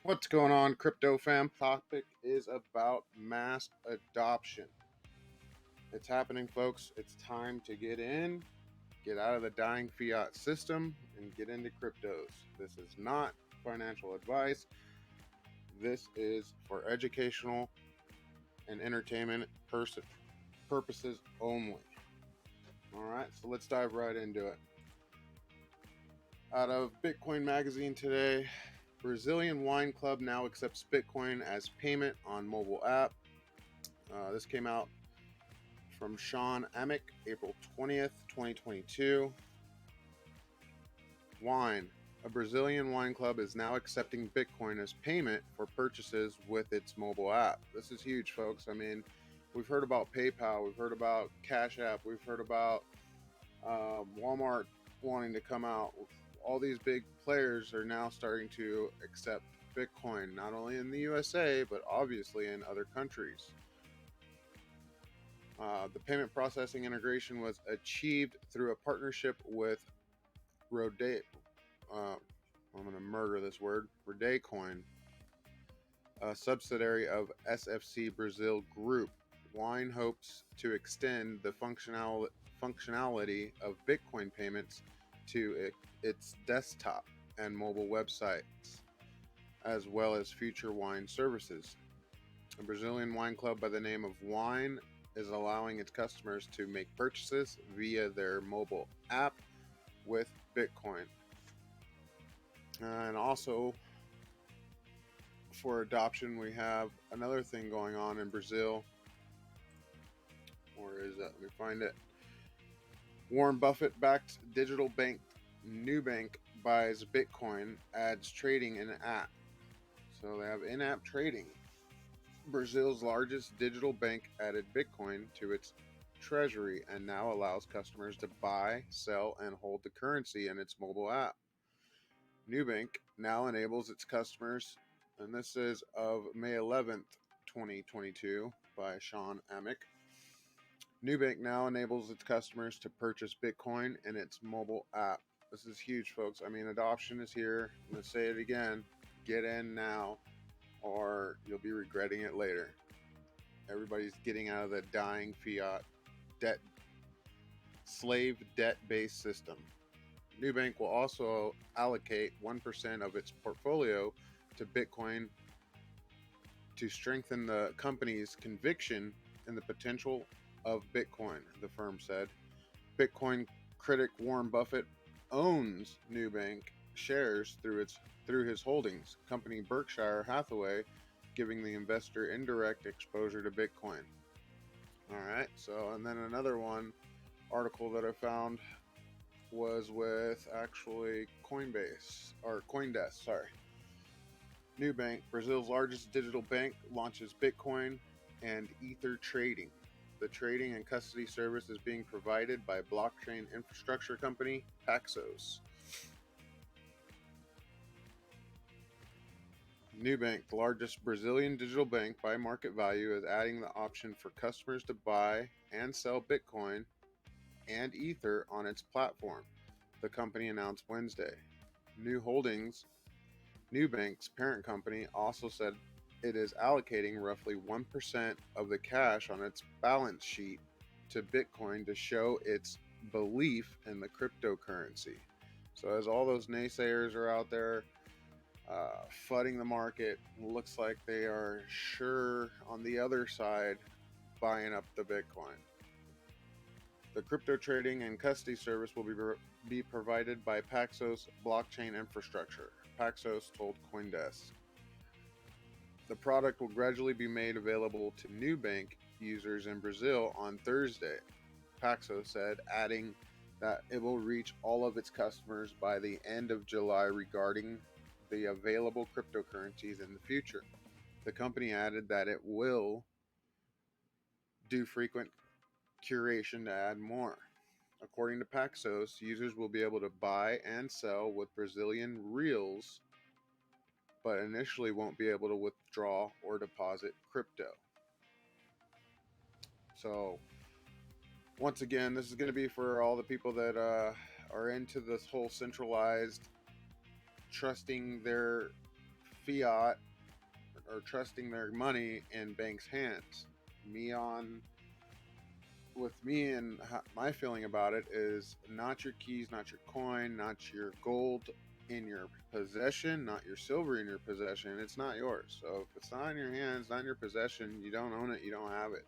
What's going on, crypto fam? Topic is about mass adoption. It's happening, folks. It's time to get in, get out of the dying fiat system, and get into cryptos. This is not financial advice. This is for educational and entertainment purposes only. All right, so let's dive right into it. Out of Bitcoin Magazine today, Brazilian wine club now accepts Bitcoin as payment on mobile app. This came out from Sean Amick, April 20th, 2022. Wine. A Brazilian wine club is now accepting Bitcoin as payment for purchases with its mobile app. This is huge, folks. I mean, we've heard about PayPal, we've heard about Cash App, we've heard about Walmart wanting to come out. All these big players are now starting to accept Bitcoin, not only in the USA, but obviously in other countries. The payment processing integration was achieved through a partnership with Rode. I'm going to murder this word. Rodecoin, a subsidiary of SFC Brazil Group. Wine hopes to extend the functionality of Bitcoin payments to its desktop and mobile websites, as well as future wine services. A Brazilian wine club by the name of Wine is allowing its customers to make purchases via their mobile app with Bitcoin. And also, for adoption, we have another thing going on in Brazil. Where is that? Let me find it. Warren Buffett-backed digital bank Nubank buys Bitcoin, adds trading in app. So they have in-app trading. Brazil's largest digital bank added Bitcoin to its treasury and now allows customers to buy, sell, and hold the currency in its mobile app. Nubank now enables its customers, and this is of May 11th, 2022 by Sean Amick. Nubank now enables its customers to purchase Bitcoin in its mobile app. This is huge, folks. I mean, adoption is here. I'm going to say it again. Get in now, or you'll be regretting it later. Everybody's getting out of the dying fiat slave debt-based system. Nubank will also allocate 1% of its portfolio to Bitcoin to strengthen the company's conviction in the potential of Bitcoin, the firm said. Bitcoin critic Warren Buffett owns Nubank shares through his holdings company Berkshire Hathaway, giving the investor indirect exposure to Bitcoin. All right, so and then another article that I found was with actually Coindesk, sorry. Nubank, Brazil's largest digital bank, launches Bitcoin and Ether trading. The trading and custody service is being provided by blockchain infrastructure company Paxos. Nubank, the largest Brazilian digital bank by market value, is adding the option for customers to buy and sell Bitcoin and Ether on its platform, the company announced Wednesday. Nubank's parent company, also said it is allocating roughly 1% of the cash on its balance sheet to Bitcoin to show its belief in the cryptocurrency. So as all those naysayers are out there flooding the market, looks like they are sure on the other side buying up the Bitcoin. The crypto trading and custody service will be provided by Paxos blockchain infrastructure, Paxos told Coindesk. The product will gradually be made available to Nubank users in Brazil on Thursday, Paxos said, adding that it will reach all of its customers by the end of July regarding the available cryptocurrencies in the future. The company added that it will do frequent curation to add more. According to Paxos, users will be able to buy and sell with Brazilian reals, but initially won't be able to withdraw or deposit crypto. So, once again, this is going to be for all the people that are into this whole centralized, trusting their fiat or trusting their money in banks' hands. With me and my feeling about it is not your keys, not your coin, not your gold in your possession, not your silver in your possession. It's not yours. So if it's not in your hands, not in your possession, you don't own it, you don't have it.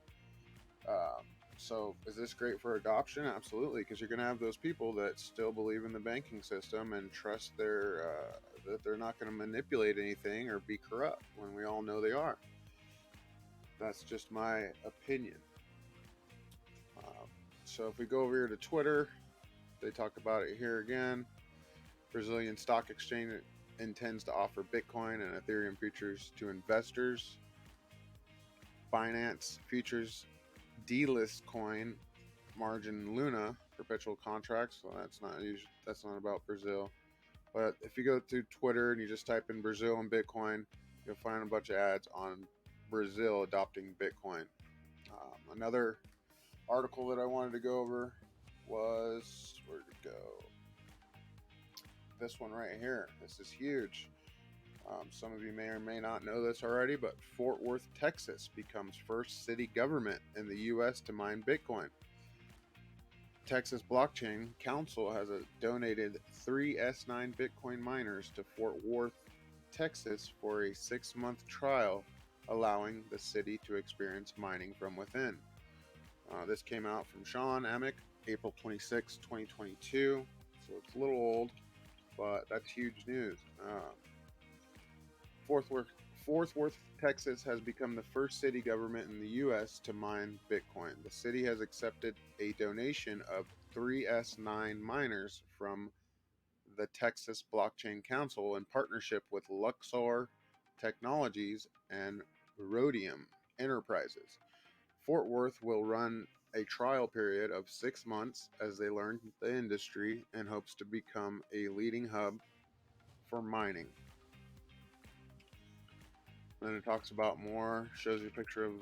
So is this great for adoption? Absolutely, because you're going to have those people that still believe in the banking system and trust that they're not going to manipulate anything or be corrupt when we all know they are. That's just my opinion. So if we go over here to Twitter, they talk about it here again. Brazilian stock exchange intends to offer Bitcoin and Ethereum futures to investors. Binance futures delist coin margin Luna perpetual contracts. So that's not about Brazil. But if you go to Twitter and you just type in Brazil and Bitcoin, you'll find a bunch of ads on Brazil adopting Bitcoin. Another article that I wanted to go over was, where'd it go? This one right here. This is huge. Some of you may or may not know this already, but Fort Worth, Texas becomes first city government in the U.S. to mine Bitcoin. Texas Blockchain Council has donated 3 S9 Bitcoin miners to Fort Worth, Texas for a 6-month trial, allowing the city to experience mining from within. This came out from Sean Amick, April 26, 2022. So it's a little old, but that's huge news. Fort Worth, Texas has become the first city government in the U.S. to mine Bitcoin. The city has accepted a donation of 3 S9 miners from the Texas Blockchain Council in partnership with Luxor Technologies and Rhodium Enterprises. Fort Worth will run a trial period of 6 months as they learn the industry and hopes to become a leading hub for mining. Then it talks about more, shows you a picture of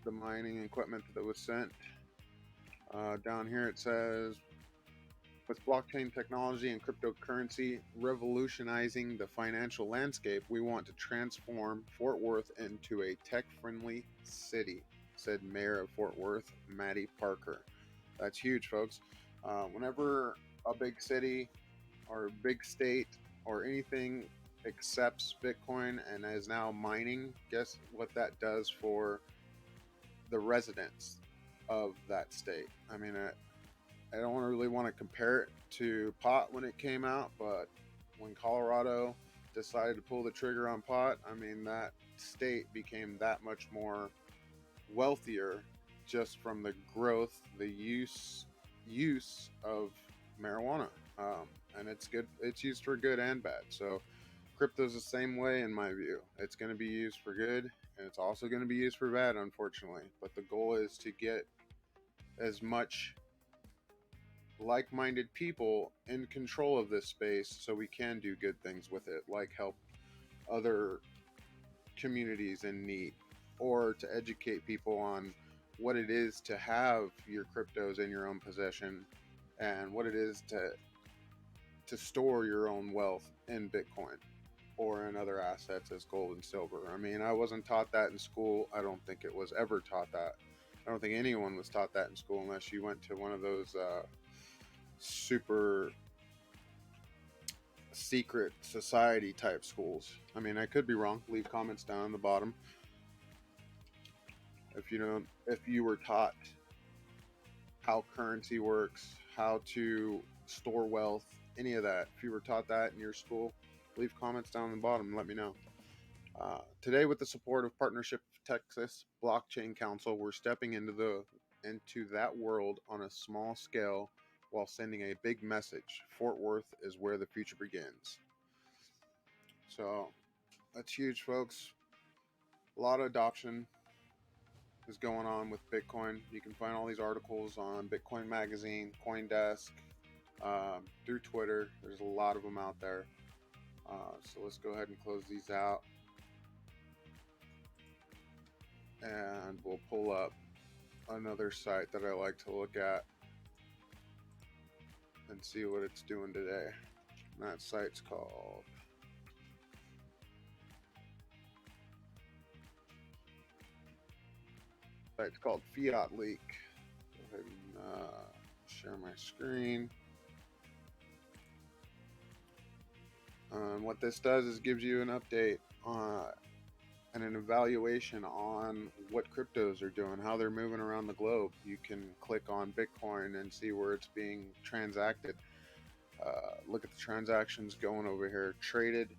the mining equipment that was sent. Down here it says, with blockchain technology and cryptocurrency revolutionizing the financial landscape, we want to transform Fort Worth into a tech-friendly city, said Mayor of Fort Worth, Maddie Parker. That's huge, folks. Whenever a big city or a big state or anything accepts Bitcoin and is now mining, guess what that does for the residents of that state? I mean, I don't really want to compare it to pot when it came out, but when Colorado decided to pull the trigger on pot, I mean, that state became that much more wealthier just from the growth, the use of marijuana. And it's good. It's used for good and bad. So crypto's the same way in my view. It's going to be used for good, and it's also going to be used for bad, unfortunately. But the goal is to get as much like-minded people in control of this space so we can do good things with it, like help other communities in need, or to educate people on what it is to have your cryptos in your own possession and what it is to store your own wealth in Bitcoin or in other assets as gold and silver. I mean, I wasn't taught that in school. I don't think it was ever taught that. I don't think anyone was taught that in school unless you went to one of those super secret society type schools. I mean, I could be wrong. Leave comments down on the bottom if you were taught how currency works, how to store wealth, any of that. If you were taught that in your school, leave comments down on the bottom and let me know. Today, with the support of Partnership Texas Blockchain Council, we're stepping into that world on a small scale while sending a big message. Fort Worth is where the future begins. So that's huge, folks. A lot of adoption is going on with Bitcoin. You can find all these articles on Bitcoin Magazine, CoinDesk, through Twitter. There's a lot of them out there. So let's go ahead and close these out. And we'll pull up another site that I like to look at and see what it's doing today. And that site's called It's called Fiat Leak. Go ahead and share my screen. What this does is gives you an update and an evaluation on what cryptos are doing, how they're moving around the globe. You can click on Bitcoin and see where it's being transacted. Look at the transactions going over here, traded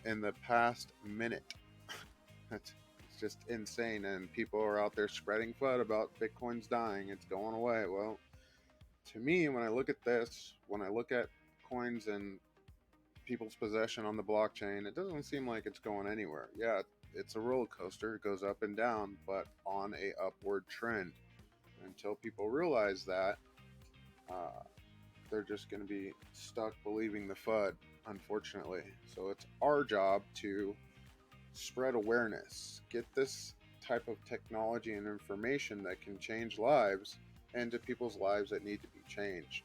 in the past minute. It's just insane, and people are out there spreading FUD about Bitcoin's dying, it's going away. Well, to me, when I look at this, when I look at coins and people's possession on the blockchain, it doesn't seem like it's going anywhere. Yeah, it's a roller coaster. It goes up and down, but on a upward trend. Until people realize that, they're just going to be stuck believing the FUD, unfortunately. So it's our job to spread awareness, get this type of technology and information that can change lives into people's lives that need to be changed.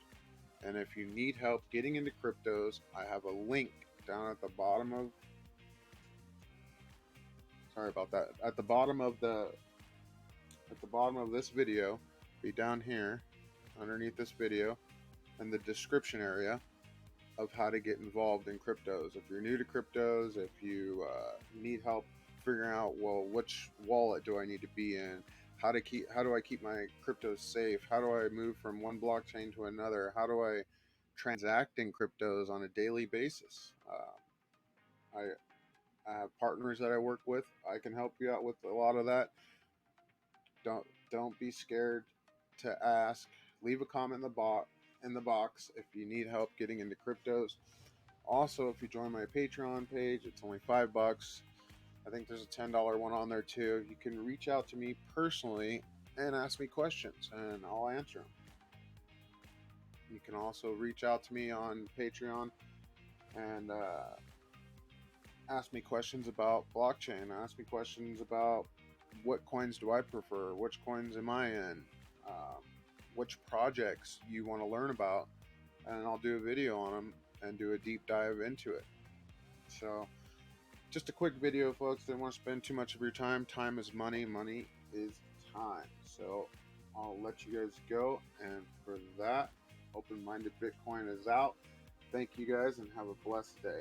And if you need help getting into cryptos, I have a link down at the bottom of, sorry about that, at the bottom of this video, be down here underneath this video in the description area of how to get involved in cryptos. If you're new to cryptos, if you need help figuring out, well, which wallet do I need to be in, how do I keep my cryptos safe, how do I move from one blockchain to another, how do I transact in cryptos on a daily basis. I have partners that I work with. I can help you out with a lot of that. Don't be scared to ask. Leave a comment in the box if you need help getting into cryptos. Also, if you join my Patreon page, it's only $5. I think there's a $10 one on there too. You can reach out to me personally and ask me questions, and I'll answer them. You can also reach out to me on Patreon and ask me questions about blockchain. Ask me questions about what coins do I prefer, which coins am I in, which projects you want to learn about, and I'll do a video on them and do a deep dive into it. So just a quick video, folks. Didn't want to spend too much of your time. Time is money. Money is time. So I'll let you guys go. And for that, Open-Minded Bitcoin is out. Thank you guys and have a blessed day.